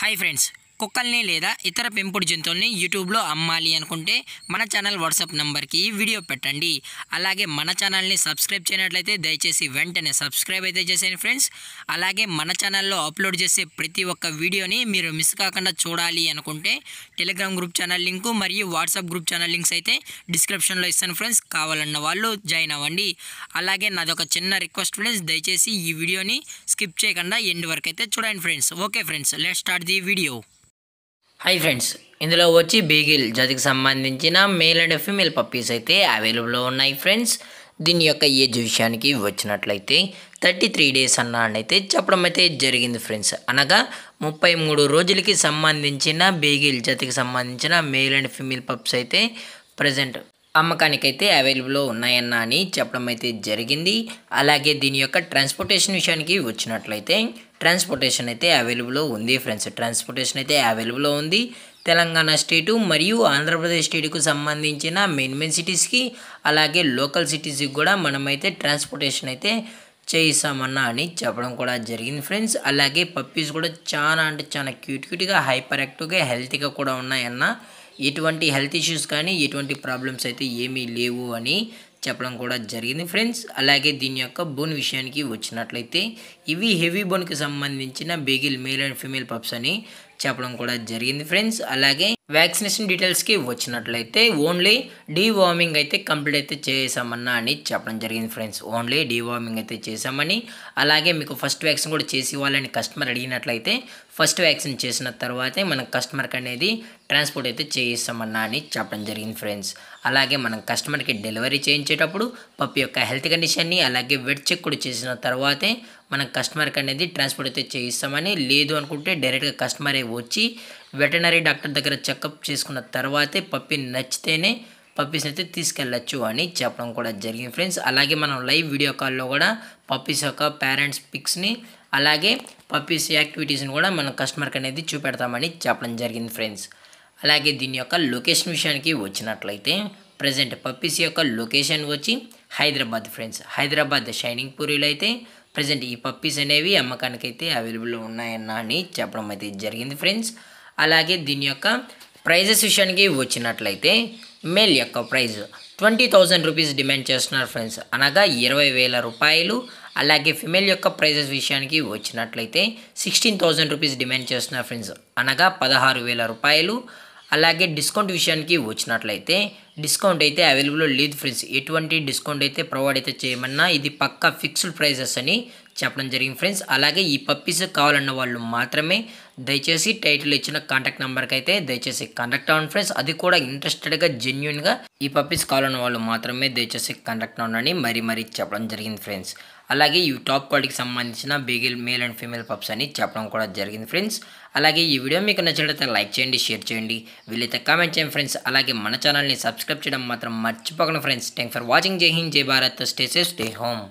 Hi friends, కుక్కల్ని లేదా ఇతర పెంపుడు జంతువుల్ని యూట్యూబ్లో అమ్మాలి అనుకుంటే మన ఛానల్ వాట్సాప్ నెంబర్కి వీడియో పెట్టండి. అలాగే మన ఛానల్ని సబ్స్క్రైబ్ చేయనట్లయితే దయచేసి వెంటనే సబ్స్క్రైబ్ అయితే చేసేయండి ఫ్రెండ్స్. అలాగే మన ఛానల్లో అప్లోడ్ చేసే ప్రతి ఒక్క వీడియోని మీరు మిస్ కాకుండా చూడాలి అనుకుంటే టెలిగ్రామ్ గ్రూప్ ఛానల్ లింకు మరియు వాట్సాప్ గ్రూప్ ఛానల్ లింక్స్ అయితే డిస్క్రిప్షన్లో ఇస్తాను ఫ్రెండ్స్. కావాలన్న వాళ్ళు జాయిన్ అవ్వండి. అలాగే నాదొక చిన్న రిక్వెస్ట్ ఫ్రెండ్స్, దయచేసి ఈ వీడియోని స్కిప్ చేయకుండా ఎండ్ వరకు అయితే చూడండి friends. Okay friends, let's start the video. Hi friends, ఇందులో వచ్చి బీగిల్ జాతికి సంబంధించిన మేల్ అండ్ ఫీమేల్ పప్పీస్ అయితే అవైలబుల్లో ఉన్నాయి ఫ్రెండ్స్. దీని యొక్క ఏజ్ విషయానికి వచ్చినట్లయితే 33 డేస్ అయితే చెప్పడం అయితే జరిగింది ఫ్రెండ్స్. అనగా 33 రోజులకి సంబంధించిన బీగిల్ జాతికి సంబంధించిన మేల్ అండ్ ఫీమేల్ పప్స్ అయితే ప్రజెంట్ అమ్మకానికైతే అవైలబుల్లో ఉన్నాయన్న అని చెప్పడం అయితే జరిగింది. అలాగే దీని యొక్క ట్రాన్స్పోర్టేషన్ విషయానికి వచ్చినట్లయితే ట్రాన్స్పోర్టేషన్ అయితే అవైలబుల్లో ఉంది ఫ్రెండ్స్. ట్రాన్స్పోర్టేషన్ అయితే అవైలబుల్లో ఉంది. తెలంగాణ స్టేటు మరియు ఆంధ్రప్రదేశ్ స్టేట్కు సంబంధించిన మెయిన్ సిటీస్కి అలాగే లోకల్ సిటీస్కి కూడా మనమైతే ట్రాన్స్పోర్టేషన్ అయితే చేయిస్తామన్నా అని చెప్పడం కూడా జరిగింది ఫ్రెండ్స్. అలాగే పప్పీస్ కూడా చాలా అంటే చాలా క్యూట్గా హైపర్ యాక్టివ్గా హెల్తీగా కూడా ఉన్నాయన్న. ఎటువంటి హెల్త్ ఇష్యూస్ కానీ ఎటువంటి ప్రాబ్లమ్స్ అయితే ఏమీ లేవు అని చెప్పడం కూడా జరిగింది ఫ్రెండ్స్. అలాగే దీని యొక్క బోన్ విషయానికి వచ్చినట్లయితే ఇవి హెవీ బోన్కి సంబంధించిన beagle male and female pups అని చెప్పడం కూడా జరిగింది ఫ్రెండ్స్. అలాగే వ్యాక్సినేషన్ డీటెయిల్స్కి వచ్చినట్లయితే ఓన్లీ డీవార్మింగ్ అయితే కంప్లీట్ అయితే చేసామన్నా అని చెప్పడం జరిగింది ఫ్రెండ్స్. ఓన్లీ డీవార్మింగ్ అయితే చేసామని, అలాగే మీకు ఫస్ట్ వ్యాక్సిన్ కూడా చేసి ఇవ్వాలని కస్టమర్ అడిగినట్లయితే ఫస్ట్ వ్యాక్సిన్ చేసిన తర్వాతే మనం కస్టమర్కి అనేది ట్రాన్స్పోర్ట్ అయితే చేయిస్తామన్నా అని చెప్పడం జరిగింది ఫ్రెండ్స్. అలాగే మనం కస్టమర్కి డెలివరీ చేయించేటప్పుడు పప్పి యొక్క హెల్త్ కండిషన్ని అలాగే వెట్ చెక్ కూడా చేసిన తర్వాతే మనం కస్టమర్కి అనేది ట్రాన్స్పోర్ట్ అయితే చేయిస్తామని, లేదు అనుకుంటే డైరెక్ట్గా కస్టమరే వచ్చి వెటనరీ డాక్టర్ దగ్గర చెకప్ చేసుకున్న తర్వాతే పప్పి నచ్చితేనే పప్పీస్ అయితే తీసుకెళ్ళచ్చు అని చెప్పడం కూడా జరిగింది ఫ్రెండ్స్. అలాగే మనం లైవ్ వీడియో కాల్లో కూడా పప్పీస్ యొక్క పేరెంట్స్ పిక్స్ని అలాగే పప్పీస్ యాక్టివిటీస్ని కూడా మనం కస్టమర్కి అనేది చూపెడతామని చెప్పడం జరిగింది ఫ్రెండ్స్. అలాగే దీని యొక్క లొకేషన్ విషయానికి వచ్చినట్లయితే ప్రజెంట్ పప్పీస్ యొక్క లొకేషన్ వచ్చి హైదరాబాద్ ఫ్రెండ్స్. హైదరాబాద్ షైనింగ్ పూరిలో అయితే ప్రజెంట్ ఈ పప్పీస్ అనేవి అమ్మకానికి అయితే అవైలబుల్లో ఉన్నాయన్న అని చెప్పడం అయితే జరిగింది ఫ్రెండ్స్. అలాగే దీని యొక్క ప్రైజెస్ విషయానికి వచ్చినట్లయితే మేల్ యొక్క ప్రైజ్ 20,000 రూపీస్ డిమాండ్ చేస్తున్నారు ఫ్రెండ్స్, అనగా 20,000 రూపాయలు. అలాగే ఫిమేల్ యొక్క ప్రైజెస్ విషయానికి వచ్చినట్లయితే 16,000 రూపీస్ డిమాండ్ చేస్తున్నారు ఫ్రెండ్స్, అనగా 16,000 రూపాయలు. అలాగే డిస్కౌంట్ విషయానికి వచ్చినట్లయితే డిస్కౌంట్ అయితే అవైలబుల్ లేదు ఫ్రెండ్స్. ఎటువంటి డిస్కౌంట్ అయితే ప్రొవైడ్ అయితే చేయమన్నా ఇది పక్కా ఫిక్స్డ్ ప్రైజెస్ అని చెప్పడం జరిగింది ఫ్రెండ్స్. అలాగే ఈ పప్పీస్ కావాలన్న వాళ్ళు మాత్రమే దయచేసి టైటిల్ ఇచ్చిన కాంటాక్ట్ నెంబర్కి అయితే దయచేసి కాంటాక్ట్ అవ్వండి ఫ్రెండ్స్. అది కూడా ఇంట్రెస్టెడ్గా జెన్యున్గా ఈ పప్పీస్ కావాలన్న వాళ్ళు మాత్రమే దయచేసి కాంటాక్ట్ అవ్వండి మరీ చెప్పడం జరిగింది ఫ్రెండ్స్. అలాగే ఈ టాప్ క్వాలిటీకి సంబంధించిన beagle male and female pups అని చెప్పడం కూడా జరిగింది ఫ్రెండ్స్. అలాగే ఈ వీడియో మీకు నచ్చినట్లయితే లైక్ చేయండి, షేర్ చేయండి, వీలైతే కామెంట్ చేయండి ఫ్రెండ్స్. అలాగే మన ఛానల్ని సబ్స్క్రైబ్ చేయడం మాత్రం మర్చిపోకండి ఫ్రెండ్స్. Thanks for watching. జై హింద్, జై Bharat, stay safe, stay home.